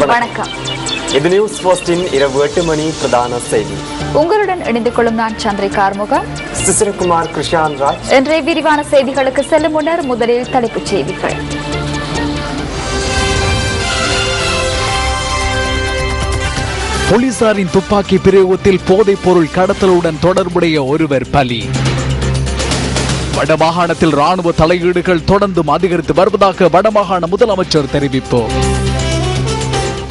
வணக்கம். இது நியூஸ் போஸ்டின் இரவு 8 மணி பிரதான செய்தி. உங்களுடன் இணைந்து கொள்ளும் நான் சந்திரிகா ஆறுமுகம், சிசிரகுமார், கிருஷான் ராஜ். இன்றைய விரிவான செய்திகளுக்கு செல்லும் முன்னர் முதலில் தலைப்புச் செய்திகள். போலீசாரின் துப்பாக்கி பிரயோகத்தில் போதைப் பொருள் கடத்தலுடன் தொடர்புடைய ஒருவர் பலி. வடமாகாணத்தில் ராணுவ தலையீடுகள் தொடர்ந்தும் அதிகரித்து வருவதாக வடமாகாண முதலமைச்சர் தெரிவிப்பு.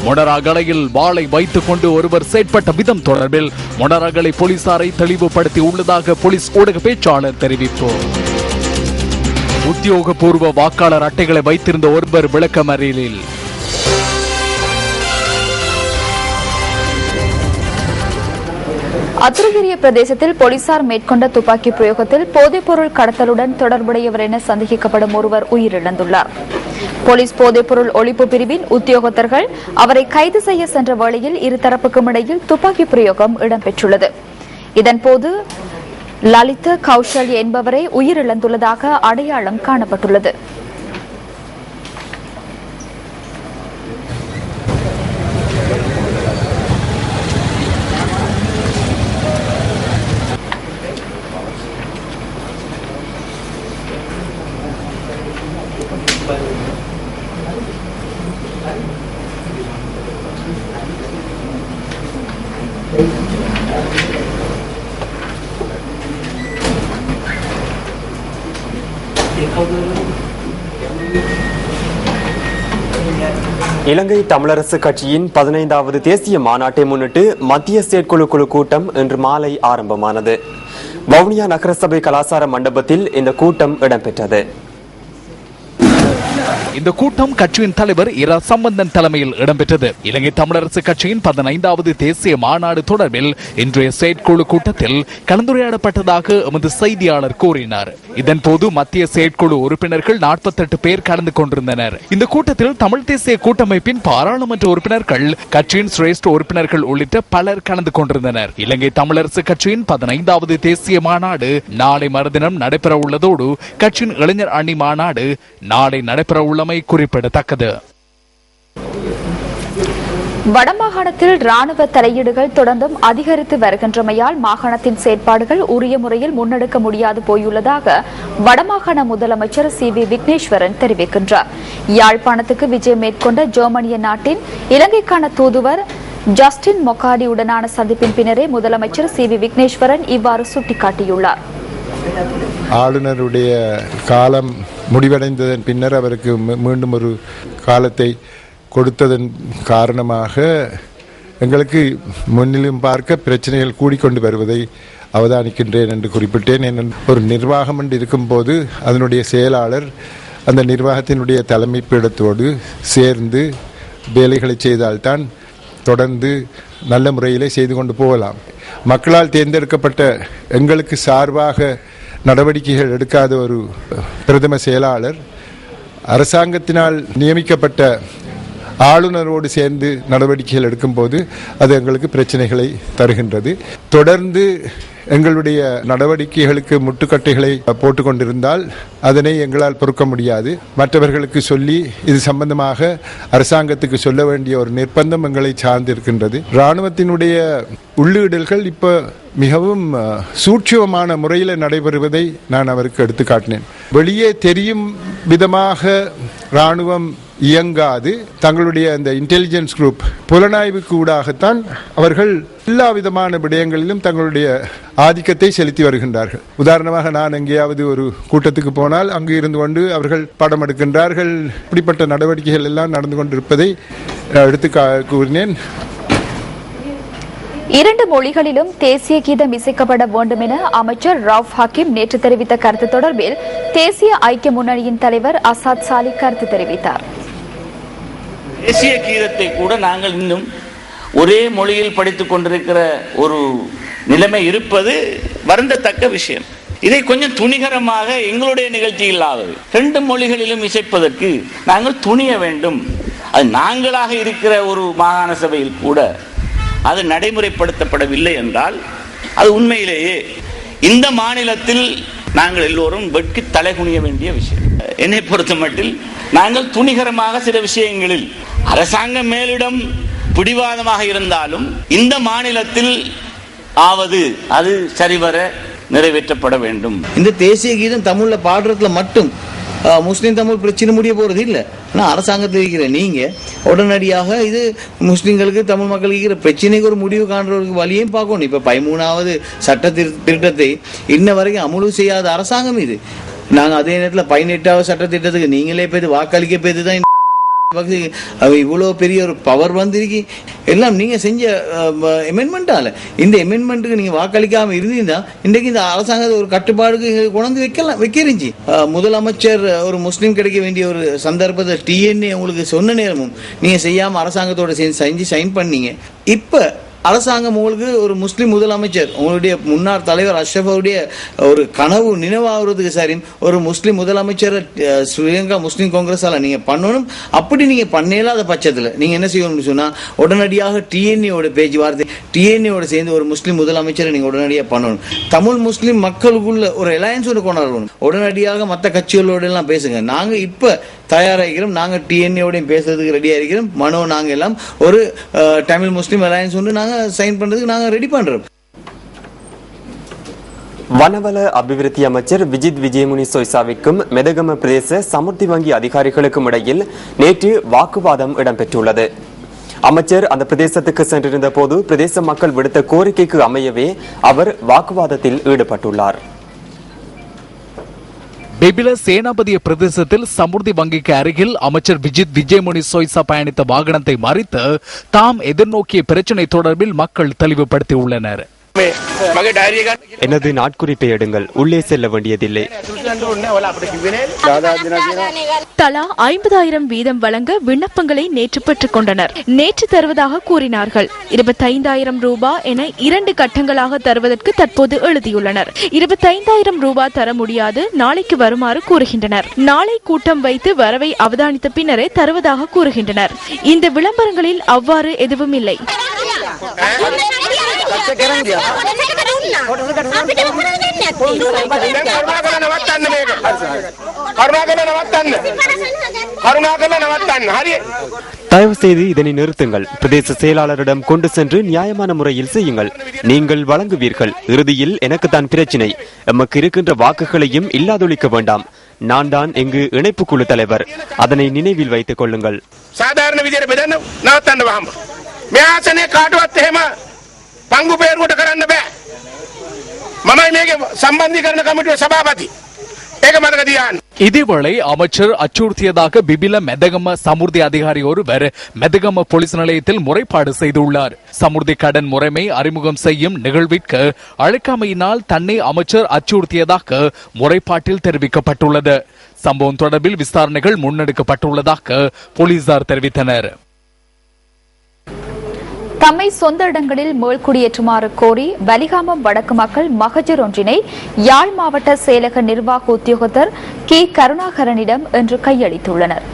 மொனராகலையில் வாளை வைத்துக் கொண்டு ஒருவர் செயற்பட்ட விதம் தொடர்பில் மொனராகலை போலீசாரை தெளிவுபடுத்தி உள்ளதாக போலீஸ் ஊடக பேச்சாளர் தெரிவிப்பு. உத்தியோகபூர்வ வாக்காளர் அட்டைகளை வைத்திருந்த ஒருவர் விளக்கமறியலில். அத்துருகிரிய பிரதேசத்தில் போலீசார் மேற்கொண்ட துப்பாக்கி பிரயோகத்தில் போதைப் பொருள் கடத்தலுடன் தொடர்புடையவர் என சந்தேகிக்கப்படும் ஒருவர் உயிரிழந்துள்ளார். போலீஸ் போதைப்பொருள் ஒழிப்பு பிரிவின் உத்தியோகத்தர்கள் அவரை கைது செய்ய சென்ற வேளையில் இருதரப்புக்கும் இடையில் துப்பாக்கி பிரயோகம் இடம்பெற்றுள்ளது. இதன்போது லலித கௌஷல் என்பவரை உயிரிழந்துள்ளதாக அடையாளம் காணப்பட்டுள்ளது. இலங்கை தமிழரசு கட்சியின் 15வது தேசிய மாநாட்டை முன்னிட்டு மத்திய செயற்குழு கூட்டம் இன்று மாலை ஆரம்பமானது. வவுனியா நகரசபை கலாசார மண்டபத்தில் இந்த கூட்டம் இடம்பெற்றது. இந்த கூட்டம் கட்சியின் தலைவர் இரா சம்பந்தன் தலைமையில் இடம்பெற்றது. இலங்கை தமிழரசு கட்சியின் 15வது தேசிய மாநாடு தொடர்பில் இன்றைய செயற்குழு கூட்டத்தில் கலந்துரையாடப்பட்டதாக எமது செய்தியாளர் கூறினார். இதன்போது மத்திய செயற்குழு உறுப்பினர்கள் 48 பேர் கலந்து கொண்டிருந்தனர். இந்த கூட்டத்தில் தமிழ் தேசிய கூட்டமைப்பின் பாராளுமன்ற உறுப்பினர்கள், கட்சியின் சிரேஷ்ட உறுப்பினர்கள் உள்ளிட்ட பலர் கலந்து கொண்டிருந்தனர். இலங்கை தமிழரசு கட்சியின் 15வது தேசிய மாநாடு நாளை மறுதினம் நடைபெற உள்ளதோடு கட்சியின் இளைஞர் அணி மாநாடு நாளை நடைபெற உள்ளமை குறிப்பிடத்தக்கது. வடமாகாணத்தில் ராணுவ தலையீடுகள் தொடர்ந்தும் அதிகரித்து வருகின்றமையால் மாகாணத்தின் செயற்பாடுகள் உரிய முறையில் முன்னெடுக்க முடியாது போயுள்ளதாக வடமாகாண முதலமைச்சர் சி.வி. விக்னேஸ்வரன் தெரிவிக்கின்றார். யாழ்ப்பாணத்துக்கு விஜயம் மேற்கொண்ட ஜெர்மனிய நாட்டின் இலங்கைக்கான தூதுவர் ஜஸ்டின் மொகாடி உடனான சந்திப்பின் பின்னரே முதலமைச்சர் சி.வி. விக்னேஸ்வரன் இவ்வாறு சுட்டிக்காட்டியுள்ளார். ஆளுநருடைய காலம் முடிவடைந்ததன் பின்னர் அவருக்கு மீண்டும் ஒரு காலத்தை கொடுத்ததன் காரணமாக எங்களுக்கு முன்னிலும் பார்க்க பிரச்சனைகள் கூடிக்கொண்டு வருவதை அவதானிக்கின்றேன் என்று குறிப்பிட்டேன். ஒரு நிர்வாகம் என்று இருக்கும்போது அதனுடைய செயலாளர் அந்த நிர்வாகத்தினுடைய தலைமை பீடத்தோடு சேர்ந்து வேலைகளை செய்தால்தான் தொடர்ந்து நல்ல முறையிலே செய்து கொண்டு போகலாம். மக்களால் தேர்ந்தெடுக்கப்பட்ட எங்களுக்கு சார்பாக நடவடிக்கைகள் எடுக்காத ஒரு பிரதம செயலாளர் அரசாங்கத்தினால் நியமிக்கப்பட்ட ஆளுநரோடு சேர்ந்து நடவடிக்கைகள் எடுக்கும்போது அது எங்களுக்கு பிரச்சனைகளை தருகின்றது. தொடர்ந்து எங்களுடைய நடவடிக்கைகளுக்கு முட்டுக்கட்டைகளை போட்டுக் கொண்டிருந்தால் அதனை எங்களால் பொறுக்க முடியாது. மற்றவர்களுக்கு சொல்லி இது சம்பந்தமாக அரசாங்கத்துக்கு சொல்ல வேண்டிய ஒரு நிர்பந்தம் எங்களை சார்ந்திருக்கின்றது. இராணுவத்தினுடைய உள்ளீடுகள் இப்ப மிகவும் சூட்சுமமான முறையில் நடைபெறுவதை நான் அவருக்கு எடுத்து காட்டினேன். வெளியே தெரியும் விதமாக இராணுவம் இயங்காது. தங்களுடைய அந்த இன்டெலிஜென்ஸ் குரூப் புலனாய்வுக்கு ஊடாகத்தான் அவர்கள் எல்லா விதமான விடயங்களிலும் தங்களுடைய ஆதிக்கத்தை செலுத்தி வருகின்றார்கள். உதாரணமாக நான் எங்கேயாவது ஒரு கூட்டத்துக்கு போனால் அங்கு இருந்து கொண்டு அவர்கள் படம் எடுக்கின்றார்கள். இப்படிப்பட்ட நடவடிக்கைகள் எல்லாம் நடந்து கொண்டிருப்பதை எடுத்து கூறினேன். 2 மொழிகளிலும் தேசிய கீதம் இசைக்கப்பட வேண்டும் என அமைச்சர் ரவுப் ஹக்கீம் நேற்று தெரிவித்த கருத்து தொடர்பில் தேசிய ஐக்கிய முன்னணியின் தலைவர் அசாத் சாலி கருத்து தெரிவித்தார். தேசிய கீதத்தை கூட நாங்கள் இன்னும் ஒரே மொழியில் படித்துக் கொண்டிருக்கிற ஒரு நிலைமை இருப்பது வருந்தத்தக்க விஷயம். இதை கொஞ்சம் துணிகரமாக எங்களுடைய நிகழ்ச்சி இல்லாதது 2 மொழிகளிலும் இசைப்பதற்கு நாங்கள் துணிய வேண்டும். அது நாங்களாக இருக்கிற ஒரு மாகாண சபையில் கூட அது நடைமுறைப்படுத்தப்படவில்லை என்றால் அது உண்மையிலேயே இந்த மாநிலத்தில் நாங்கள் எல்லோரும் வெட்கி தலைகுனிய வேண்டிய விஷயம். என்னை பொறுத்த மட்டில் நாங்கள் துணிகரமாக சில விஷயங்களில் அரசாங்கம் மேலிடம் பிடிவாதமாக இருந்தாலும் இந்த மாநிலத்தில் ஆவது அது சரிவர நிறைவேற்றப்பட வேண்டும். இந்த தேசிய கீதம் தமிழ்ல பாடுறதுல மட்டும் முஸ்லீம் தமிழ் பிரச்சனை முடிய போறது இல்லை. ஆனால் அரசாங்கத்தில் இருக்கிற நீங்க உடனடியாக இது முஸ்லீம்களுக்கு தமிழ் மக்களுக்கு இருக்கிற பிரச்சனைக்கு ஒரு முடிவு காண்றதுக்கு வழியும் பார்க்கணும். இப்ப 13வது சட்ட திருத்தத்தை இன்ன வரைக்கும் அமுல் செய்யாத அரசாங்கம் இது. நாங்க அதே நேரத்தில் 18வது சட்ட திட்டத்துக்கு நீங்களே போய் வாக்களிக்க போய் தான் இவ்வளவு பெரிய ஒரு பவர் வந்திருக்கு. எல்லாம் நீங்க செஞ்ச எமெண்ட்மெண்டால இந்த எமெண்ட்மெண்ட்டுக்கு நீங்க வாக்களிக்காம இருந்தீங்கன்னா இன்றைக்கு இந்த அரசாங்கத்தை ஒரு கட்டுப்பாடுக்கு கொண்டு வைக்கிறீங்க. முதலமைச்சர் ஒரு முஸ்லீம் கிடைக்க வேண்டிய ஒரு சந்தர்ப்பத்தை டிஎன்ஏ உங்களுக்கு சொன்ன நேரமும் நீங்க செய்யாம அரசாங்கத்தோட செஞ்சு சைன் பண்ணீங்க. இப்ப அரசாங்கம் உங்களுக்கு ஒரு முஸ்லீம் முதலமைச்சர் உங்களுடைய முன்னாள் தலைவர் அஷ்ரஃபுடைய ஒரு கனவு நினைவாகிறதுக்கு சரி ஒரு முஸ்லீம் முதலமைச்சர் ஸ்ரீலங்கா முஸ்லீம் காங்கிரஸால நீங்க பண்ணணும். அப்படி நீங்க பண்ணலாத பட்சத்தில் நீங்க என்ன செய்யணும்னு சொன்னா உடனடியாக டிஎன்ஏவோட பேச்சுவார்த்தை டிஎன்ஏவோட சேர்ந்து ஒரு முஸ்லீம் முதலமைச்சரை நீங்க உடனடியாக பண்ணணும். தமிழ் முஸ்லீம் மக்களுக்குள்ள ஒரு அலையன்ஸ் ஒன்று கொண்டாடணும். உடனடியாக மற்ற கட்சிகளோட எல்லாம் பேசுங்க. நாங்க இப்ப தயாராகிறோம். நாங்க டிஎன்ஏவோடையும் பேசுறதுக்கு ரெடியா இருக்கிறோம். மனோ நாங்க எல்லாம் ஒரு தமிழ் முஸ்லீம் அலையன்ஸ் ஒன்று நாங்க சைன் பண்றதுக்கு நாங்க ரெடி பண்றோம். வனவள அபிவிருத்தி அமைச்சர் விஜித் விஜயமுனி சொய்சாவிற்கும் மெதகம பிரதேச சமுர்த்தி வங்கி அதிகாரிகளுக்கும் இடையில் நேற்று வாக்குவாதம் இடம்பெற்றுள்ளது. அமைச்சர் அந்த பிரதேசத்துக்கு சென்றிருந்த போது பிரதேச மக்கள் விடுத்த கோரிக்கைக்கு அமையவே அவர் வாக்குவாதத்தில் ஈடுபட்டுள்ளார். பெபில சேனாபதிய பிரதேசத்தில் சமுர்த்தி வங்கிக்கு அருகில் அமைச்சர் விஜித் விஜயமுனி சொய்சா பயணித்த வாகனத்தை மறித்து தாம் எதிர்நோக்கிய பிரச்சினை தொடர்பில் மக்கள் தெளிவுபடுத்தியுள்ளனர். எனது நாட்குறிப்பை எடுங்கள், உள்ளே செல்ல வேண்டியதில்லை. தலா 50,000 வீதம் வழங்க விண்ணப்பங்களை நேற்று பெற்றுக் கொண்டனர். நேற்று தருவதாக கூறினார்கள். 25,000 ரூபாய் என 2 கட்டங்களாக தருவதற்கு தற்போது எழுதியுள்ளனர். 25,000 ரூபாய் தர முடியாது, நாளைக்கு வருமாறு கூறுகின்றனர். நாளை கூட்டம் வைத்து வரவை அவதானித்த பின்னரே தருவதாக கூறுகின்றனர். இந்த விளம்பரங்களில் அவ்வாறு எதுவும் இல்லை. தயவு செய்து இதனை நிறுத்துங்கள். பிரதேச செயலாளரிடம் கொண்டு சென்று நியாயமான முறையில் செய்யுங்கள். நீங்கள் வழங்குவீர்கள். இறுதியில் எனக்கு தான் பிரச்சினை. எமக்கு இருக்கின்ற வாக்குகளையும் இல்லாதொழிக்க வேண்டாம். நான் தான் எங்கு இணைப்பு குழு தலைவர். அதனை நினைவில் வைத்துக் கொள்ளுங்கள். சாதாரண මෙයාසනේ කාටවත් එහෙම පංගු පෙරකට කරන්න බෑ. මමයි මේකේ සම්බන්ධීකරණ කමිටුවේ සභාපති. ඒක මතක තියාගන්න. இதேவேளை அமைச்சர் அச்சுறுத்தியதாக பிபில மெதகம சமுர்த்தி அதிகாரி ஒருவர் மெதகம போலீஸ் நிலையத்தில் முறைப்பாடு செய்துள்ளார். சமுர்த்தி கடன் முறைமை அறிமுகம் செய்யும் நிகழ்விற்கு அழைக்காமையினால் தன்னை அமைச்சர் அச்சுறுத்தியதாக முறைப்பாட்டில் தெரிவிக்கப்பட்டுள்ளது. சம்பவம் தொடர்பில் விசாரணைகள் முன்னெடுக்கப்பட்டுள்ளதாக போலீசார் தெரிவித்தனர். தம்மை சொந்த இடங்களில் மீள்குடியேற்றுமாறு கோரி வலிகாமம் வடக்கு மக்கள் மகஜர் ஒன்றினை யாழ் மாவட்ட செயலக நிர்வாக உத்தியோகத்தர் கே கருணாகரனிடம் இன்று கையளித்துள்ளனர்.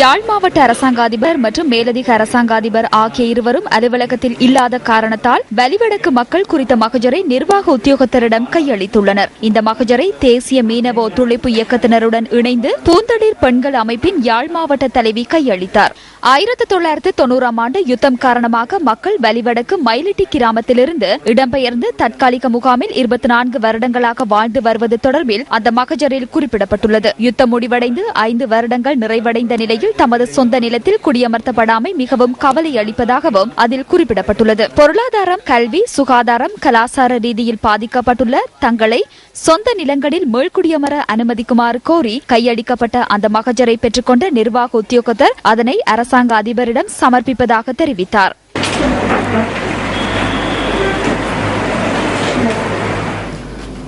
யாழ் மாவட்ட அரசாங்க அதிபர் மற்றும் மேலதிக அரசாங்க அதிபர் ஆகிய இருவரும் அலுவலகத்தில் இல்லாத காரணத்தால் வலிவடக்கு மக்கள் குறித்த மகஜரை நிர்வாக உத்தியோகத்தரிடம் கையளித்துள்ளனர். இந்த மகஜரை தேசிய மீனவ ஒத்துழைப்பு இயக்கத்தினருடன் இணைந்து பூந்தளிர் பெண்கள் அமைப்பின் யாழ் மாவட்ட தலைவி கையளித்தார். 1990ஆம் ஆண்டு யுத்தம் காரணமாக மக்கள் வலிவடக்கு மயிலிட்டி கிராமத்திலிருந்து இடம்பெயர்ந்து தற்காலிக முகாமில் 24 வருடங்களாக வாழ்ந்து வருவது தொடர்பில் அந்த மகஜரில் குறிப்பிடப்பட்டுள்ளது. யுத்தம் முடிவடைந்து 5 வருடங்கள் நிறைவடைந்த நிலையில் தமது சொந்த நிலத்தில் குடியமர்த்தப்படாமை மிகவும் கவலை அளிப்பதாகவும் அதில் குறிப்பிடப்பட்டுள்ளது. பொருளாதாரம், கல்வி, சுகாதாரம், கலாசார ரீதியில் பாதிக்கப்பட்டுள்ள தங்களை சொந்த நிலங்களில் மீள்குடியமர அனுமதிக்குமாறு கோரி கையளிக்கப்பட்ட அந்த மகஜரை பெற்றுக்கொண்ட நிர்வாக உத்தியோகத்தர் அதனை அரசாங்க அதிபரிடம் சமர்ப்பிப்பதாக தெரிவித்தார்.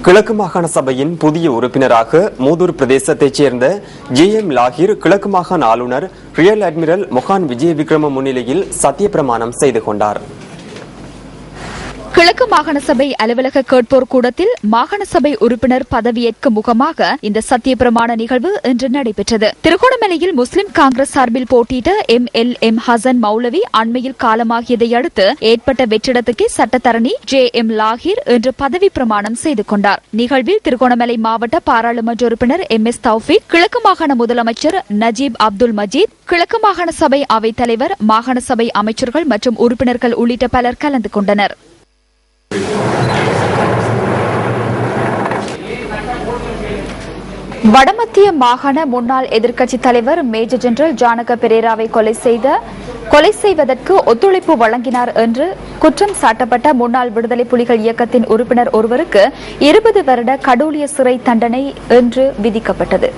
கிழக்கு மாகாண சபையின் புதிய உறுப்பினராக மூதூர் பிரதேசத்தைச் சேர்ந்த ஜே.எம். லாகிர் கிழக்கு மாகாண ஆளுநர் ரியல் அட்மிரல் மொஹான் விஜய விக்ரம முன்னிலையில் சத்திய பிரமாணம் செய்து கொண்டார். கிழக்கு மாகாண சபை அலுவலக கேட்போர் கூடத்தில் மாகாண சபை உறுப்பினர் பதவியேற்கும் முகமாக இந்த சத்தியப்பிரமாண நிகழ்வு இன்று நடைபெற்றது. திருகோணமலையில் முஸ்லிம் காங்கிரஸ் சார்பில் போட்டியிட்ட MLM ஹசன் மௌலவி அண்மையில் காலமாகியதை அடுத்து ஏற்பட்ட வெற்றிடத்துக்கு சட்டத்தரணி JM லாகிர் இன்று பதவி பிரமாணம் செய்து கொண்டார். நிகழ்வில் திருகோணமலை மாவட்ட பாராளுமன்ற உறுப்பினர் MS தௌஃபிக், கிழக்கு மாகாண முதலமைச்சர் நஜீப் அப்துல் மஜீத், கிழக்கு மாகாண சபை அவைத் தலைவர், மாகாண சபை அமைச்சர்கள் மற்றும் உறுப்பினர்கள் உள்ளிட்ட பலர் கலந்து கொண்டனர். வடமத்திய மாகாண முன்னாள் எதிர்க்கட்சித் தலைவர் மேஜர் ஜெனரல் ஜானக பெரேராவை கொலை செய்வதற்கு ஒத்துழைப்பு வழங்கினார் என்று குற்றம் சாட்டப்பட்ட முன்னாள் விடுதலை புலிகள் இயக்கத்தின் உறுப்பினர் ஒருவருக்கு 20 வருட கடூழிய சிறை தண்டனை இன்று விதிக்கப்பட்டது.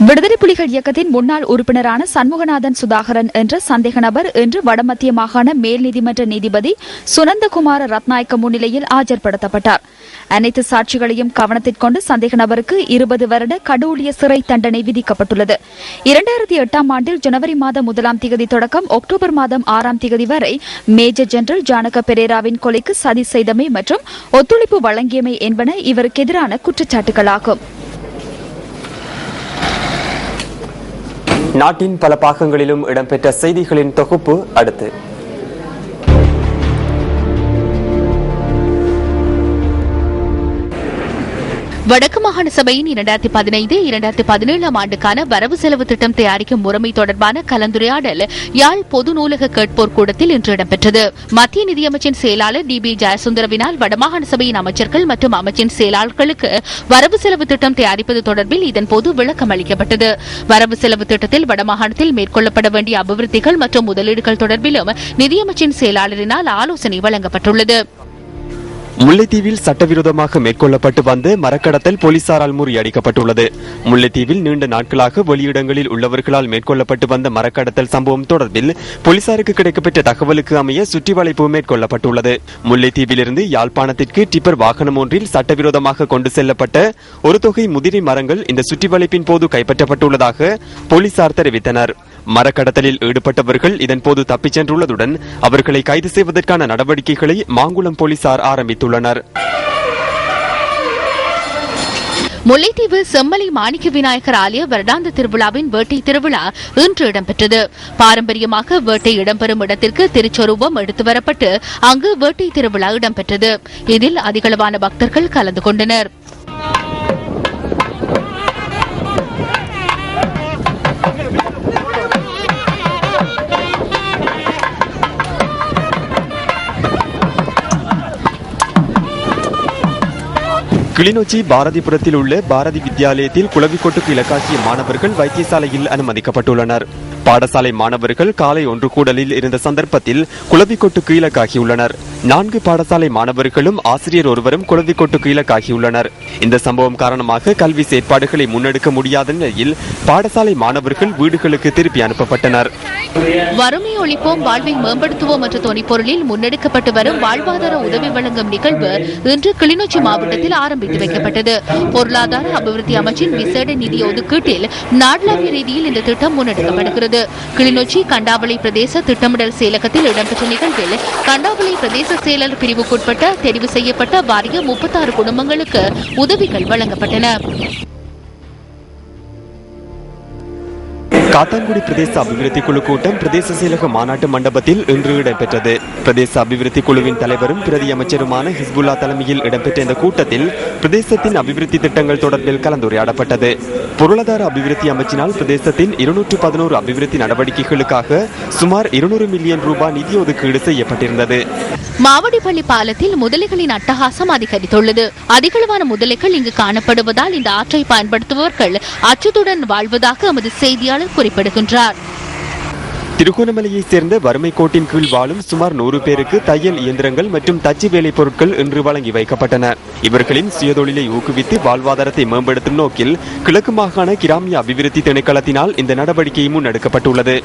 விடுதலை புலிகள் இயக்கத்தின் முன்னாள் உறுப்பினரான சண்முகநாதன் சுதாகரன் என்ற சந்தேக நபர் இன்று வடமத்திய மாகாண மேல் நீதிமன்ற நீதிபதி சுனந்தகுமார ரத்நாயக்க முன்னிலையில் ஆஜர்படுத்தப்பட்டார். அனைத்து சாட்சிகளையும் கவனத்திற்கொண்டு சந்தேக நபருக்கு 20 வருட கடூழிய சிறை தண்டனை விதிக்கப்பட்டுள்ளது. 2008 ஆண்டில் ஜனவரி மாதம் 1ஆம் தேதி தொடக்கம் அக்டோபர் மாதம் 6ஆம் தேதி வரை மேஜர் ஜெனரல் ஜானக பெரேராவின் கொலைக்கு சதி செய்தமை மற்றும் ஒத்துழைப்பு வழங்கியமை என்பன இவருக்கு எதிரான குற்றச்சாட்டுகளாகும். நாட்டின் பல பாகங்களிலும் இடம்பெற்ற செய்திகளின் தொகுப்பு அடுத்து. வடக்கு மாகாண சபையின் 2015-2017 ஆண்டுக்கான வரவு செலவு திட்டம் தயாரிக்கும் முறைமை தொடர்பான கலந்துரையாடல் யாழ் பொது நூலக கேட்போர் கூடத்தில் இன்று இடம்பெற்றது. மத்திய நிதியமைச்சின் செயலாளர் DB ஜெயசுந்தரவினால் வடமாகாண சபையின் அமைச்சர்கள் மற்றும் அமைச்சின் செயலாளர்களுக்கு வரவு செலவு திட்டம் தயாரிப்பது தொடர்பில் இதன்போது விளக்கம் அளிக்கப்பட்டது. வரவு செலவு திட்டத்தில் வடமாகாணத்தில் மேற்கொள்ளப்பட வேண்டிய அபிவிருத்திகள் மற்றும் முதலீடுகள் தொடர்பிலும் நிதியமைச்சின் செயலாளரினால் ஆலோசனை வழங்கப்பட்டுள்ளது. முல்லைத்தீவில் சட்டவிரோதமாக மேற்கொள்ளப்பட்டு வந்த மரக்கடத்தல் போலீசாரால் முறியடிக்கப்பட்டுள்ளது. முல்லைத்தீவில் நீண்ட நாட்களாக வெளியிடங்களில் உள்ளவர்களால் மேற்கொள்ளப்பட்டு வந்த மரக்கடத்தல் சம்பவம் தொடர்பில் போலீசாருக்கு கிடைக்கப்பெற்ற தகவலுக்கு அமைய சுற்றி வளைப்பு மேற்கொள்ளப்பட்டுள்ளது. முல்லைத்தீவிலிருந்து யாழ்ப்பாணத்திற்கு டிப்பர் வாகனம் ஒன்றில் சட்டவிரோதமாக கொண்டு செல்லப்பட்ட ஒரு தொகை முதிரை மரங்கள் இந்த சுற்றி வளைப்பின் போது கைப்பற்றப்பட்டுள்ளதாக போலீசார் தெரிவித்தனர். மரக்கடத்தலில் ஈடுபட்டவர்கள் இதன்போது தப்பிச் சென்றுள்ளதுடன் அவர்களை கைது செய்வதற்கான நடவடிக்கைகளை மாங்குளம் போலீசார் ஆரம்பித்துள்ளனர். முல்லைத்தீவு செம்மலை மாணிக்க விநாயகர் ஆலய வருடாந்த திருவிழாவின் வேட்டை திருவிழா இன்று இடம்பெற்றது. பாரம்பரியமாக வேட்டை இடம்பெறும் இடத்திற்கு திருச்சொரூபம் எடுத்து வரப்பட்டு அங்கு வேட்டை திருவிழா இடம்பெற்றது. இதில் அதிகளவான பக்தர்கள் கலந்து கொண்டனர். கிளிநொச்சி பாரதிபுரத்தில் உள்ள பாரதி வித்யாலயத்தில் குளவிக்கொட்டுக்கு இலக்காகிய மாணவர்கள் வைத்தியசாலையில் அனுமதிக்கப்பட்டுள்ளனர். பாடசாலை மாணவர்கள் காலை ஒன்று கூடலில் இருந்த சந்தர்ப்பத்தில் குளவிக்கொட்டுக்கு இலக்காகியுள்ளனர். 4 பாடசாலை மாணவர்களும் ஆசிரியர் ஒருவரும் குளவிக்கொட்டுக்கு இலக்காகியுள்ளனர். இந்த சம்பவம் காரணமாக கல்வி செயற்பாடுகளை முன்னெடுக்க முடியாத நிலையில் பாடசாலை மாணவர்கள் வீடுகளுக்கு திருப்பி அனுப்பப்பட்டனர். வறுமை ஒழிப்போம் வாழ்வை மேம்படுத்துவோம் என்ற தொனிப்பொருளில் முன்னெடுக்கப்பட்டு வரும் வாழ்வாதார உதவி வழங்கும் நிகழ்வு இன்று கிளிநொச்சி மாவட்டத்தில் ஆரம்பித்து வைக்கப்பட்டது. பொருளாதார அபிவிருத்தி அமைச்சின் விசேட நிதி ஒதுக்கீட்டில் நாடளாவிய ரீதியில் இந்த திட்டம் முன்னெடுக்கப்படுகிறது. கிளிநொச்சி கண்டாவளை பிரதேச திட்டமிடல் செயலகத்தில் இடம்பெற்ற நிகழ்வில் கண்டாவளை பிரதேச செயலர் பிரிவுக்குட்பட்ட தெரிவு செய்யப்பட்ட வாரிய 36 குடும்பங்களுக்கு உதவிகள் வழங்கப்பட்டன. காத்தான்குடி பிரதேச அபிவிருத்தி குழு கூட்டம் பிரதேச செயலக மாநாட்டு மண்டபத்தில் இன்று இடம்பெற்றது. பிரதேச அபிவிருத்தி குழுவின் தலைவரும் பிரதி அமைச்சருமான ஹிஸ்புல்லா தலைமையில் இடம்பெற்ற இந்த கூட்டத்தில் பிரதேசத்தின் அபிவிருத்தி திட்டங்கள் தொடர்பில் கலந்துரையாடப்பட்டது. பொருளாதார அபிவிருத்தி அமைச்சினால் பிரதேசத்தின் 211 அபிவிருத்தி நடவடிக்கைகளுக்காக சுமார் 200 மில்லியன் ரூபாய் நிதி ஒதுக்கீடு செய்யப்பட்டிருந்தது. மாவடிப்பள்ளி பாலத்தில் முதலைகளின் அட்டகாசம் அதிகரித்துள்ளது. அதிகளவான முதலைகள் இங்கு காணப்படுவதால் இந்த ஆற்றை பயன்படுத்துபவர்கள் அச்சத்துடன் வாழ்வதாக எமது செய்தியாளர் குறிப்பிடுகின்றார். திருகோணமலையைச் சேர்ந்த வறுமை கோட்டின் கீழ் வாழும் சுமார் 100 பேருக்கு தையல் இயந்திரங்கள் மற்றும் தச்சு வேலை பொருட்கள் இன்று வழங்கி வைக்கப்பட்டன. இவர்களின் சுயதொழிலை ஊக்குவித்து வாழ்வாதாரத்தை மேம்படுத்தும் நோக்கில் கிழக்கு மாகாண கிராமிய அபிவிருத்தி திணைக்களத்தினால் இந்த நடவடிக்கை முன்னெடுக்கப்பட்டுள்ளது.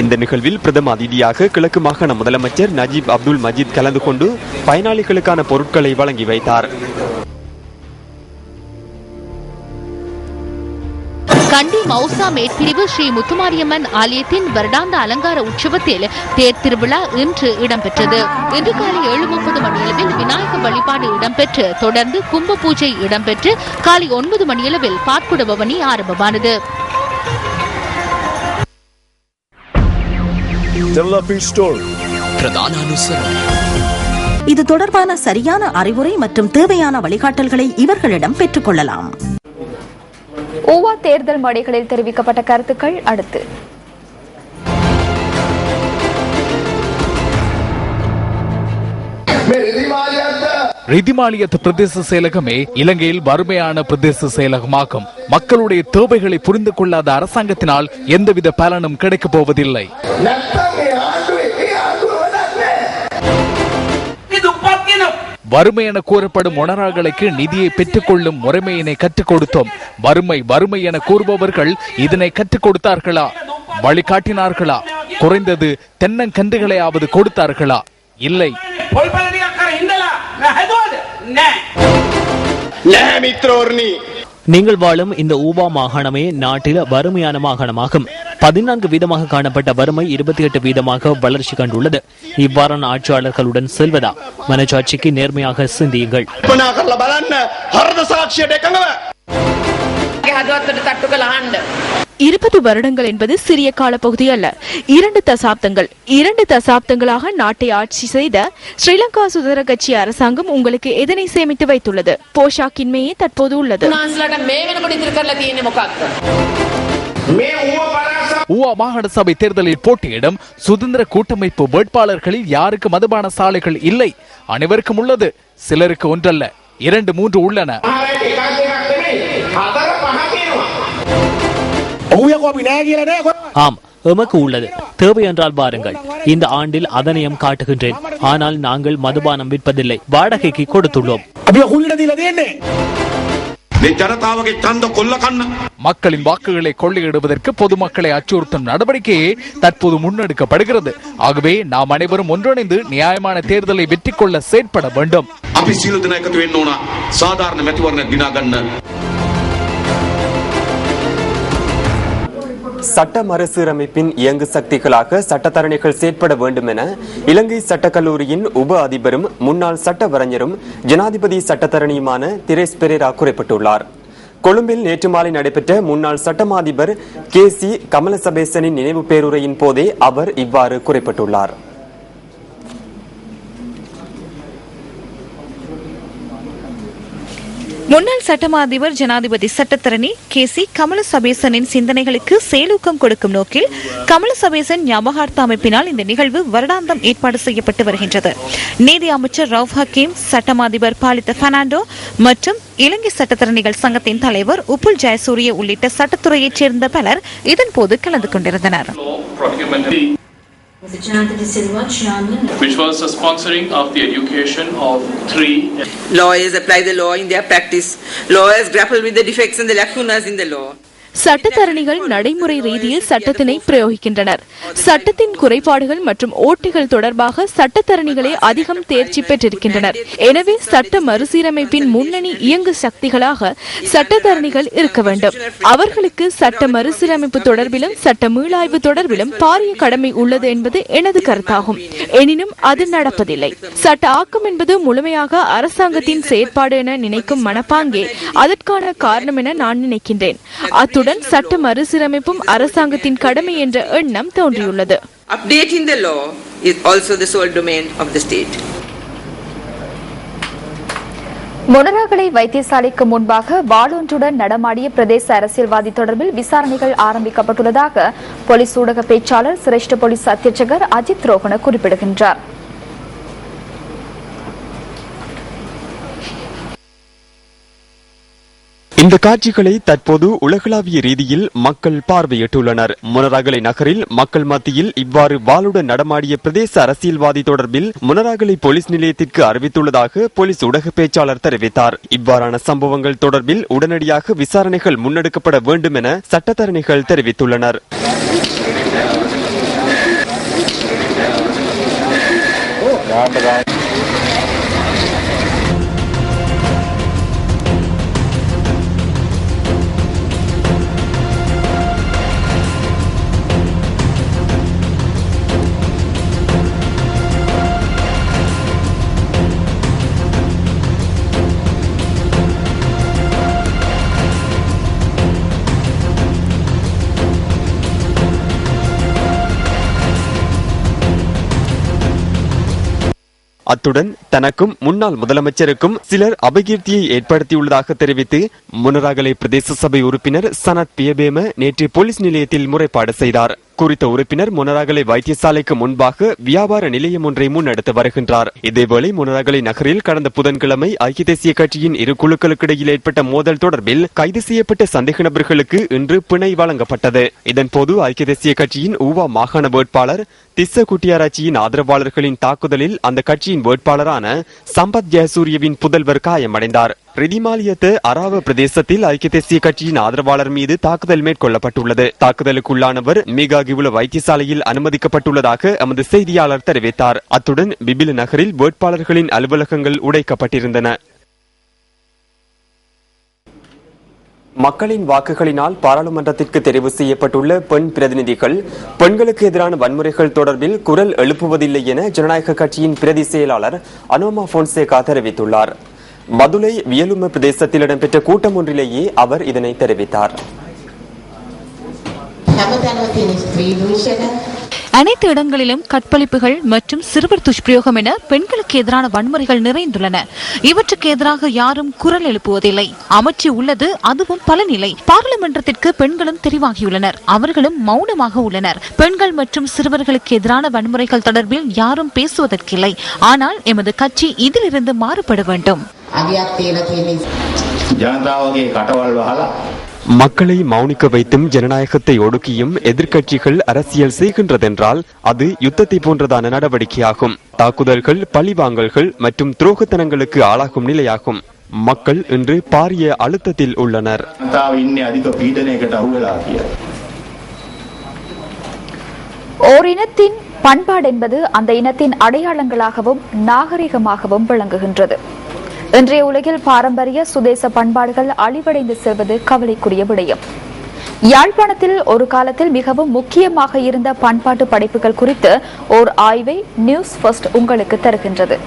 இந்த நிகழ்வில் பிரதம அதிதியாக கிழக்கு மாகாண முதலமைச்சர் நஜீப் அப்துல் மஜீத் கலந்து கொண்டு பயனாளிகளுக்கான பொருட்களை வழங்கி வைத்தார். கண்டி மௌசா மேற்பிரிவு ஸ்ரீ முத்துமாரியம்மன் ஆலயத்தின் வருடாந்த அலங்கார உற்சவத்தில் தேர் திருவிழா இன்று இடம்பெற்றது. இன்று காலை 7:30 மணியளவில் விநாயக வழிபாடு இடம்பெற்று தொடர்ந்து கும்ப பூஜை இடம்பெற்று காலை 9 மணியளவில் பாற்குட பவனி ஆரம்பமானது. இது தொடர்பான சரியான அறிவுரை மற்றும் தேவையான வழிகாட்டல்களை இவர்களிடம் பெற்றுக் கொள்ளலாம். ஊவா தேர்தல் மேடைகளில் தெரிவிக்கப்பட்ட கருத்துக்கள் அடுத்து. ரிதிமாலியத் பிரதேச செயலகமே இலங்கையில் வறுமையான பிரதேச செயலகமாகும். மக்களுடைய தேவைகளை புரிந்து கொள்ளாத அரசாங்கத்தினால் எந்தவித பலனும் கிடைக்கப் போவதில்லை. வறுமை என கூறப்படும் உணரார்களுக்கு நிதியை பெற்றுக் கொள்ளும் முறைமையினை கற்றுக் கொடுத்தோம். வறுமை என கூறுபவர்கள் இதனை கற்றுக் கொடுத்தார்களா? வழிகாட்டினார்களா? குறைந்தது தென்னங்கன்றுகளையாவது கொடுத்தார்களா? இல்லை. நீங்கள் வாழும் இந்த ஊவா மாகாணமே நாட்டில் வறுமையான மாகாணமாகும். 14 வீதமாக காணப்பட்ட வறுமை 28 வீதமாக வளர்ச்சி கண்டுள்ளது. இவ்வாறான ஆட்சியாளர்களுடன் செல்வதா? மனச்சாட்சிக்கு நேர்மையாக சிந்தியுங்கள். 20 வருடங்கள் என்பது சிறிய காலப்பகுதி அல்ல. 2 தசாப்தங்கள். 2 தசாப்தங்களாக நாட்டை ஆட்சி செய்த ஸ்ரீலங்கா சுதந்திர கட்சி அரசாங்கம் உங்களுக்கு எதனை சேமித்து வைத்துள்ளது? போஷாக்கின்மையே தற்போது உள்ளது. ஊவா மாகாண சபை தேர்தலில் போட்டியிடும் சுதந்திர கூட்டமைப்பு வேட்பாளர்களில் யாருக்கு மதுபான சாலைகள் இல்லை? அனைவருக்கும் உள்ளது. சிலருக்கு ஒன்றல்ல, 2-3 உள்ளன. ஆம், எமக்கு உள்ளது. தேவை என்றால் பாருங்கள். இந்த ஆண்டில் அதனையும் காட்டுகின்றேன். ஆனால் நாங்கள் மதுபானம் விற்பதில்லை, வாடகைக்கு கொடுத்துள்ளோம். மக்களின் வாக்குகளை கொள்ளையிடுவதற்கு பொதுமக்களை அச்சுறுத்தும் நடவடிக்கையே தற்போது முன்னெடுக்கப்படுகிறது. ஆகவே நாம் அனைவரும் ஒன்றிணைந்து நியாயமான தேர்தலை வெற்றி கொள்ள செயற்பட வேண்டும். சட்ட மறுசீரமைப்பின் இயங்கு சக்திகளாக சட்டத்தரணிகள் செயற்பட வேண்டும் என இலங்கை சட்டக்கல்லூரியின் உப அதிபரும் முன்னாள் சட்ட வரைஞரும் ஜனாதிபதி சட்டத்தரணியுமான திரேஸ் பெரேரா குறிப்பிட்டுள்ளார். கொழும்பில் நேற்று மாலை நடைபெற்ற முன்னாள் சட்டமாதிபர் KC கமலசபேசனின் நினைவு பேருரையின் போதே அவர் இவ்வாறு குறிப்பிட்டுள்ளார். முன்னாள் சட்டமா அதிபர் ஜனாதிபதி சட்டத்தரணி KC கமலசபேசனின் சிந்தனைகளுக்கு செயலூக்கம் கொடுக்கும் நோக்கில் கமலசபேசன் ஞாபகார்த்த அமைப்பினால் இந்த நிகழ்வு வருடாந்தம் ஏற்பாடு செய்யப்பட்டு வருகின்றது. நீதி அமைச்சர் ரவுப் ஹக்கீம், சட்டமா அதிபர் பாலித்த பெர்னாண்டோ மற்றும் இலங்கை சட்டத்தரணிகள் சங்கத்தின் தலைவர் உப்புல் ஜெயசூரிய உள்ளிட்ட சட்டத்துறையைச் சேர்ந்த பலர் இதன்போது கலந்து கொண்டிருந்தனர். Which was the sponsoring of the education of 3 lawyers apply the law in their practice. Lawyers grapple with the defects and the lacunas in the law. சட்டத்தரணிகள் நடைமுறை ரீதியில் சட்டத்தினை பிரயோகிக்கின்றனர். சட்டத்தின் குறைபாடுகள் மற்றும் ஓட்டிகள் தொடர்பாக சட்டத்தரணிகளே அதிகம் தேர்ச்சி பெற்றிருக்கின்றனர். எனவே சட்ட மறுசீரமைப்பின் முன்னணி இயங்கு சக்திகளாக சட்டத்தரணிகள் இருக்க வேண்டும். அவர்களுக்கு சட்ட மறுசீரமைப்பு தொடர்பிலும் சட்ட மீளாய்வு தொடர்பிலும் பாரிய கடமை உள்ளது என்பது எனது கருத்தாகும். எனினும் அது நடப்பதில்லை. சட்ட ஆக்கம் என்பது முழுமையாக அரசாங்கத்தின் செயற்பாடு என நினைக்கும் மனப்பாங்கே அதற்கான காரணம் என நான் நினைக்கின்றேன். அத்துடன் சட்ட மறுசீரமைப்பும் அரசாங்கத்தின் கடமை என்ற எண்ணம் தோன்றியுள்ளது. Updating the law is also the sole domain of the state. Monaragala வைத்தியசாலைக்கு முன்பாக வாளொன்றுடன் நடமாடிய பிரதேச அரசியல்வாதி தொடர்பில் விசாரணைகள் ஆரம்பிக்கப்பட்டுள்ளதாக போலீஸ் ஊடக பேச்சாளர் சிரேஷ்ட போலீஸ் அத்தியட்சகர் அஜித் ரோகன குறிப்பிடுகின்றார். இந்த காட்சிகளை தற்போது உலகளாவிய ரீதியில் மக்கள் பார்வையிட்டுள்ளனர். மொனராகலை நகரில் மக்கள் மத்தியில் இவ்வாறு வாளுடன் நடமாடிய பிரதேச அரசியல்வாதி தொடர்பில் மொனராகலை போலீஸ் நிலையத்திற்கு அறிவித்துள்ளதாக போலீஸ் ஊடக பேச்சாளர் தெரிவித்தார். இவ்வாறான சம்பவங்கள் தொடர்பில் உடனடியாக விசாரணைகள் முன்னெடுக்கப்பட வேண்டும் என சட்டத்தரணிகள் தெரிவித்துள்ளனர். அத்துடன் தனக்கும் முன்னாள் முதலமைச்சருக்கும் சிலர் அபகீர்த்தியை ஏற்படுத்தியுள்ளதாக தெரிவித்து முனராகலை பிரதேச சபை உறுப்பினர் சனத் பியபேம நேற்று போலீஸ் நிலையத்தில் முறைப்பாடு செய்தார். குறித்த உறுப்பினர் முனராகலை வைத்தியசாலைக்கு முன்பாக வியாபார நிலையம் ஒன்றை முன்னெடுத்து வருகின்றார். இதேவேளை முனராகலை நகரில் கடந்த புதன்கிழமை ஐக்கிய தேசிய கட்சியின் இரு குழுக்களுக்கிடையில் ஏற்பட்ட மோதல் தொடர்பில் கைது செய்யப்பட்ட சந்தேக நபர்களுக்கு இன்று பிணை வழங்கப்பட்டது. இதன்போது ஐக்கிய தேசிய கட்சியின் ஊவா மாகாண வேட்பாளர் திஸ்ஸ குட்டியாராச்சியின் ஆதரவாளர்களின் தாக்குதலில் அந்த கட்சியின் வேட்பாளரான சம்பத் ஜெயசூரியவின் புதல்வர் காயமடைந்தார். ரிதிமாலியத்து அராவ பிரதேசத்தில் ஐக்கிய தேசிய கட்சியின் ஆதரவாளர் மீது தாக்குதல் மேற்கொள்ளப்பட்டுள்ளது. தாக்குதலுக்குள்ளானவர் மீகாகிவுல வைத்தியசாலையில் அனுமதிக்கப்பட்டுள்ளதாக எமது செய்தியாளர் தெரிவித்தார். அத்துடன் பிபில நகரில் வேட்பாளர்களின் அலுவலகங்கள் உடைக்கப்பட்டிருந்தன. மக்களின் வாக்குகளினால் பாராளுமன்றத்திற்கு தெரிவு செய்யப்பட்டுள்ள பெண் பிரதிநிதிகள் பெண்களுக்கு எதிரான வன்முறைகள் தொடர்பில் குரல் எழுப்புவதில்லை என ஜனநாயக கட்சியின் பிரதி செயலாளர் அனோமா போன்சேகா தெரிவித்துள்ளார். மதுரை வியலும பிரதேசத்தில் இடம்பெற்ற கூட்டம் ஒன்றிலேயே அவர் இதனை தெரிவித்தார். அனைத்து இடங்களிலும் கற்பழிப்புகள் மற்றும் சிறுவர் துஷ்பிரயோகம் என பெண்களுக்கு எதிரான வன்முறைகள் நிறைந்துள்ளன. இவற்றுக்கு எதிராக யாரும் குரல் எழுப்புவதில்லை. அமைச்சு உள்ளது, அதுவும் பலனில்லை. பாராளுமன்றத்திற்கு பெண்களும் தெரிவாகியுள்ளனர், அவர்களும் மௌனமாக உள்ளனர். பெண்கள் மற்றும் சிறுவர்களுக்கு எதிரான வன்முறைகள் தொடர்பில் யாரும் பேசுவதற்கில்லை. ஆனால் எமது கட்சி இதிலிருந்து மாறுபட வேண்டும். மக்களை மௌனிக்க வைத்தும் ஜனநாயகத்தை ஒடுக்கியும் எதிர்க்கட்சிகள் அரசியல் செய்கின்றதென்றால் அது யுத்தத்தை போன்றதான நடவடிக்கையாகும். தாக்குதல்கள், பழிவாங்கல்கள் மற்றும் துரோகத்தனங்களுக்கு ஆளாகும் நிலையாகும். மக்கள் இன்று பாரிய அழுத்தத்தில் உள்ளனர். ஓரினத்தின் பண்பாடு என்பது அந்த இனத்தின் அடையாளங்களாகவும் நாகரிகமாகவும் விளங்குகின்றது. இன்றைய உலகில் பாரம்பரிய சுதேச பண்பாடுகள் அழிவடைந்து செல்வது கவலைக்குரிய விடயம். யாழ்ப்பாணத்தில் ஒரு காலத்தில் மிகவும் முக்கியமாக இருந்த பண்பாட்டு படைப்புகள் குறித்து ஓர் ஆய்வை நியூஸ் ஃபர்ஸ்ட் உங்களுக்கு தருகின்றது.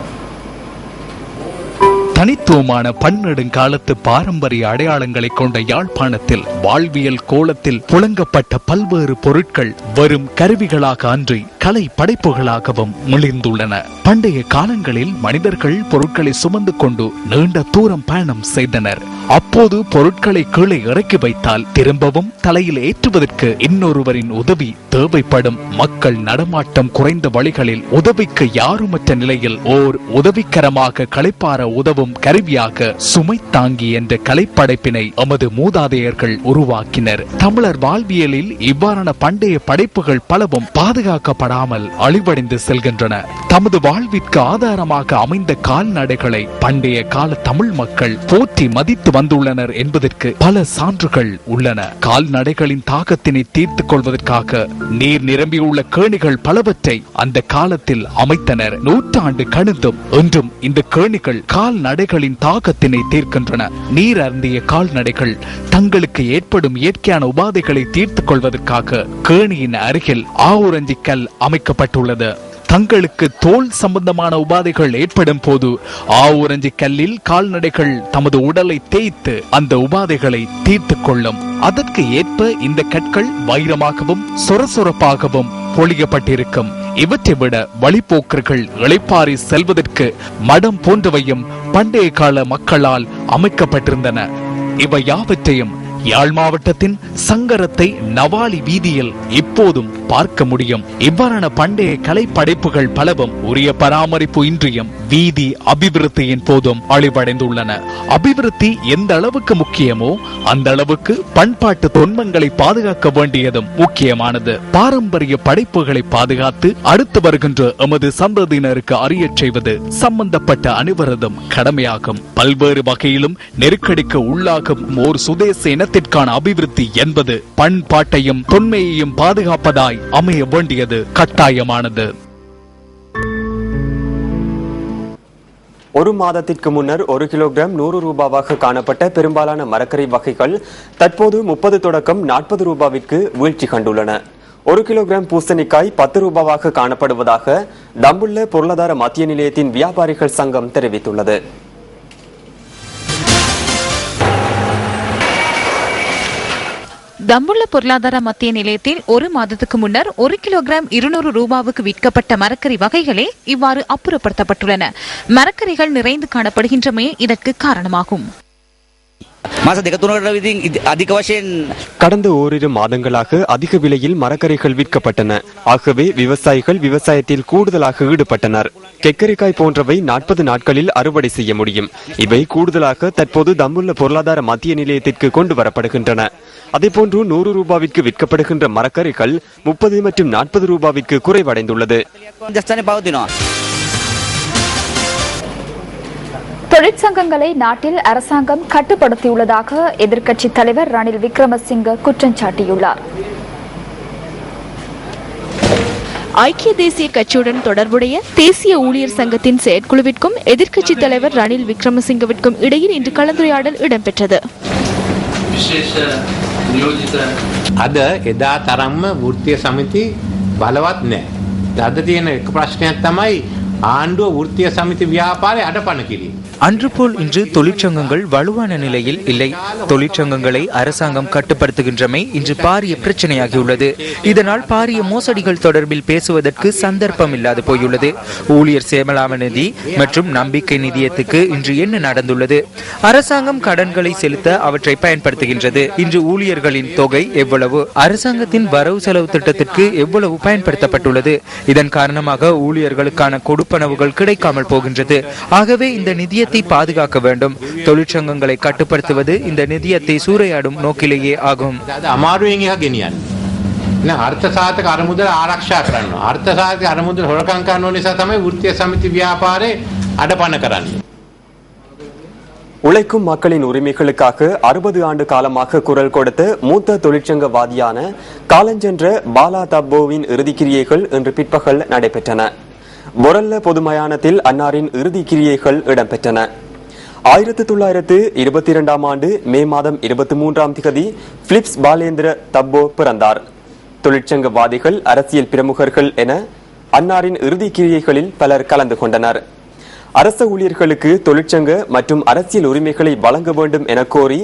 தனித்துவமான பன்னெடுங்காலத்து பாரம்பரிய அடையாளங்களை கொண்ட யாழ்ப்பாணத்தில் வாழ்வியல் கோலத்தில் புழங்கப்பட்ட பல்வேறு பொருட்கள் வெறும் கருவிகளாக அன்றி கலை படைப்புகளாகவும் மிளிர்ந்துள்ளன. பண்டைய காலங்களில் மனிதர்கள் பொருட்களை சுமந்து கொண்டு நீண்ட தூரம் பயணம் செய்தனர். அப்போது பொருட்களை கீழே இறக்கி வைத்தால் திரும்பவும் தலையில் ஏற்றுவதற்கு இன்னொருவரின் உதவி தேவைப்படும். மக்கள் நடமாட்டம் குறைந்த வழிகளில் உதவிக்கு யாருமற்ற நிலையில் ஓர் உதவிக்கரமாக களைப்பார உதவும் கருவியாக சுமை தாங்கி என்ற கலைப்படைப்பினை எமது மூதாதையர்கள் உருவாக்கினர். தமிழர் வாழ்வியலில் இவ்வாறான பண்டைய படைப்புகள் பலவும் பாதுகாக்கப்படாமல் அழிவடைந்து செல்கின்றன. தமது வாழ்விற்கு ஆதாரமாக அமைந்த கால்நடைகளை பண்டைய கால தமிழ் மக்கள் போற்றி மதித்து வந்துள்ளனர் என்பதற்கு பல சான்றுகள் உள்ளன. கால்நடைகளின் தாகத்தினை தீர்த்துக் கொள்வதற்காக நீர் நிரம்பியுள்ள கேணிகள் பலவற்றை அந்த காலத்தில் அமைத்தனர். நூற்றாண்டு கடந்தும் இன்றும் இந்த கேணிகள் கால்நடைகளின் தாகத்தினை தீர்க்கின்றன. நீர் அருந்திய கால்நடைகள் தங்களுக்கு ஏற்படும் இயற்கையான உபாதைகளை தீர்த்துக் கொள்வதற்காக கேணியின் அருகில் ஆவுரஞ்சி கல் அமைக்கப்பட்டுள்ளது. தங்களுக்கு தோல் சம்பந்தமான உபாதைகள் ஏற்படும் போது ஆவுரஞ்சி கல்லில் கால்நடைகள் தமது உடலை தேய்த்து அந்த உபாதைகளை தீர்த்துக் கொள்ளும். அதற்கு ஏற்ப இந்த கற்கள் வைரமாகவும் சொரசொரப்பாகவும் பொழியப்பட்டிருக்கும். இவற்றை விட வழிபோக்கர்கள் இளைப்பாரி செல்வதற்கு மடம் போன்றவையும் பண்டைய கால மக்களால் அமைக்கப்பட்டிருந்தன. இவை யாவற்றையும் யாழ் மாவட்டத்தின் சங்கரத்தை நவாலி வீதியில் இப்போதும் பார்க்க முடியும். இவ்வாறான பண்டைய கலை படைப்புகள் பலவும் உரிய பராமரிப்பு இன்றியும் வீதி அபிவிருத்தியின் போதும் அழிவடைந்துள்ளன. அபிவிருத்தி எந்த அளவுக்கு முக்கியமோ அந்த அளவுக்கு பண்பாட்டு தொன்மங்களை பாதுகாக்க வேண்டியதும் முக்கியமானது. பாரம்பரிய படைப்புகளை பாதுகாத்து அடுத்து வருகின்ற எமது சந்ததியினருக்கு அறியச் செய்வது சம்பந்தப்பட்ட அனைவரதும் கடமையாகும். பல்வேறு வகையிலும் நெருக்கடிக்கு உள்ளாகும் ஓர் சுதேச இனத்திற்கான அபிவிருத்தி என்பது பண்பாட்டையும் தொன்மையையும் பாதுகாப்பதாய் அமைய வேண்டியது கட்டாயமானது. ஒரு மாதத்திற்கு முன்னர் 1 கிலோகிராம் 100 ரூபாவாக காணப்பட்ட பெரும்பாலான மரக்கறி வகைகள் தற்போது 30 தொடக்கம் 40 ரூபாவிற்கு வீழ்ச்சி கண்டுள்ளன. 1 கிலோகிராம் பூசணிக்காய் 10 ரூபாவாக காணப்படுவதாக தம்புள்ள பொருளாதார மத்திய நிலையத்தின் வியாபாரிகள் சங்கம் தெரிவித்துள்ளது. தம்புள்ள பொருளாதார மத்திய நிலையத்தில் ஒரு மாதத்துக்கு முன்னர் 1 கிலோகிராம் 200 ரூபாவுக்கு விற்கப்பட்ட மரக்கறி வகைகளே இவ்வாறு அப்புறப்படுத்தப்பட்டுள்ளன. மரக்கறிகள் நிறைந்து காணப்படுகின்றமே இதற்கு காரணமாகும். கடந்த ஓரிரு மாதங்களாக அதிக விலையில் மரக்கறிகள் விற்கப்பட்டன. ஆகவே விவசாயிகள் விவசாயத்தில் கூடுதலாக ஈடுபட்டனர். கெக்கரிக்காய் போன்றவை 40 நாட்களில் அறுவடை செய்ய முடியும். இவை கூடுதலாக தற்போது தம்புள்ள பொருளாதார மத்திய நிலையத்திற்கு கொண்டு வரப்படுகின்றன. அதேபோன்று 100 ரூபாவிற்கு விற்கப்படுகின்ற மரக்கறிகள் 30 மற்றும் 40 ரூபாவிற்கு குறைவடைந்துள்ளது. தொழிற்சங்கங்களை நாட்டில் அரசாங்கம் கட்டுப்படுத்தியுள்ளதாக எதிர்க்கட்சித் தலைவர் ரணில் விக்ரமசிங்க குற்றம் சாட்டியுள்ளார். ஐக்கிய தேசிய கட்சியுடன் தொடர்புடைய தேசிய ஊழியர் சங்கத்தின் செயற்குழுவிற்கும் எதிர்க்கட்சித் தலைவர் ரணில் விக்ரமசிங்கவிற்கும் இடையில் இன்று கலந்துரையாடல் இடம்பெற்றது. අද එදා තරම්ම වෘත්තීය සමිති බලවත් නැහැ. අද තියෙන එක ප්‍රශ්නයක් තමයි ආණ්ඩුව වෘත්තීය සමිති ව්‍යාපාරය අඩපණ කිරීම. அன்று போல் இன்று தொழிற்சங்கங்கள் வலுவான நிலையில் இல்லை. தொழிற்சங்கங்களை அரசாங்கம் கட்டுப்படுத்துகின்றமை இன்று பாரிய பிரச்சனையாகியுள்ளது. இதனால் பாரிய மோசடிகள் தொடர்பில் பேசுவதற்கு சந்தர்ப்பம் இல்லாது போயுள்ளது. ஊழியர் சேமலாம நிதி மற்றும் நம்பிக்கை நிதியத்துக்கு இன்று என்ன நடந்துள்ளது? அரசாங்கம் கடன்களை செலுத்த அவற்றை பயன்படுத்துகின்றது. இன்று ஊழியர்களின் தொகை எவ்வளவு? அரசாங்கத்தின் வரவு செலவு திட்டத்திற்கு எவ்வளவு பயன்படுத்தப்பட்டுள்ளது? இதன் காரணமாக ஊழியர்களுக்கான கொடுப்பனவுகள் கிடைக்காமல் போகின்றது. ஆகவே இந்த நிதியத்தை பாதுகாக்க வேண்டும். தொழிற்சங்கங்களை கட்டுப்படுத்துவது இந்த நிதியத்தை சூறையாடும் நோக்கிலேயே ஆகும். අර්ථසාධක අරමුදල ආරක්ෂා කරන්න. අර්ථසාධක අරමුදල හොරකම් කරන නිසා තමයි වෘත්තීය සමිති ව්‍යාපාරේ අඩපණ කරන්නේ. உழைக்கும் மக்களின் உரிமைகளுக்காக 60 ஆண்டு காலமாக குரல் கொடுத்த மூத்த தொழிற்சங்கவாதியான காலஞ்சென்ற பாலா தப்போவின் இறுதிக்கிரியைகள் இன்று பிற்பகல் நடைபெற்றன. மொரல்ல பொது மயானத்தில் அன்னாரின் இறுதி கிரியைகள் இடம்பெற்றன. 1922 ஆண்டு மே மாதம் 23ஆம் தேதி பிலிப்ஸ் பாலேந்திர தப்போ பிறந்தார். தொழிற்சங்கவாதிகள், அரசியல் பிரமுகர்கள் என அன்னாரின் இறுதி கிரியைகளில் பலர் கலந்து கொண்டனர். அரச ஊழியர்களுக்கு தொழிற்சங்க மற்றும் அரசியல் உரிமைகளை வழங்க வேண்டும் என கோரி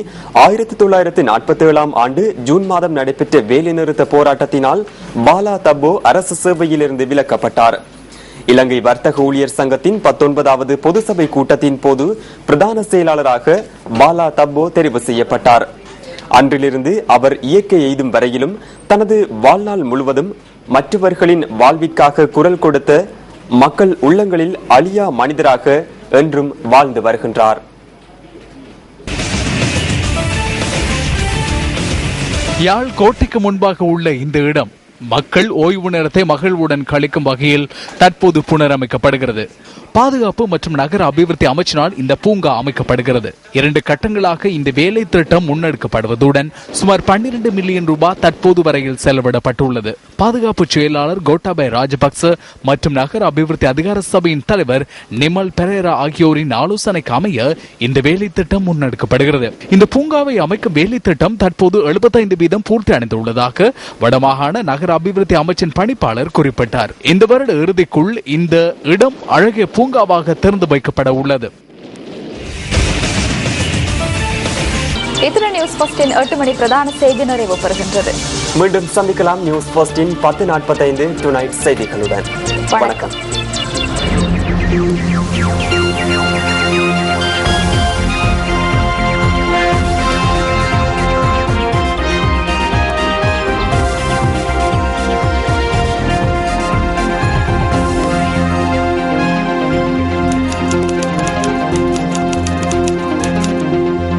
1947ஆம் ஆண்டு ஜூன் மாதம் நடைபெற்ற வேலைநிறுத்த போராட்டத்தினால் பாலா தப்போ அரசு சேவையிலிருந்து விலக்கப்பட்டார். இலங்கை வர்த்தக ஊழியர் சங்கத்தின் 19வது பொது சபை கூட்டத்தின் போது பிரதான செயலாளராக பாலா தப்போ தெரிவு செய்யப்பட்டார். அன்றிலிருந்து அவர் இயற்கை எய்தும் வரையிலும் தனது வாழ்நாள் முழுவதும் மற்றவர்களின் வாழ்விற்காக குரல் கொடுத்த மக்கள் உள்ளங்களில் அழியா மனிதராக என்றும் வாழ்ந்து வருகின்றார். யாழ் கோட்டைக்கு முன்பாக உள்ள இந்த இடம் மக்கள் ஓய்வு நேரத்தை மகிழ்வுடன் கழிக்கும் வகையில் தற்போது புனரமைக்கப்படுகிறது. பாதுகாப்பு மற்றும் நகர அபிவிருத்தி அமைச்சினால் இந்த பூங்கா அமைக்கப்படுகிறது. 2 கட்டங்களாக இந்த வேலை திட்டம் முன்னெடுக்கப்படுவதுடன் சுமார் 12 மில்லியன் ரூபாய் தற்போது வரையில் செலவிடப்பட்டுள்ளது. பாதுகாப்பு செயலாளர் கோட்டாபய ராஜபக்ச மற்றும் நகர அபிவிருத்தி அதிகார சபையின் தலைவர் நிமல் பெரேரா ஆகியோரின் ஆலோசனைக்கு அமைய இந்த வேலை திட்டம் முன்னெடுக்கப்படுகிறது. இந்த பூங்காவை அமைக்கும் வேலை திட்டம் தற்போது 75% பூர்த்தி அடைந்துள்ளதாக வடமாகாண நகர அபிவிருத்தி அமைச்சின் பணிப்பாளர் குறிப்பிட்டார். இந்த வருட இறுதிக்குள் இந்த இடம் அழகிய பூங்காவாக திறந்து வைக்கப்பட உள்ளது. இத்துடன் நியூஸ் ஃபர்ஸ்டின் 8 மணி பிரதான செய்தி நிறைவு பெறுகின்றது. மீண்டும் சந்திக்கலாம் நியூஸ் ஃபர்ஸ்டின் 10:45 டுநைட் செய்திகளுடன். வணக்கம்.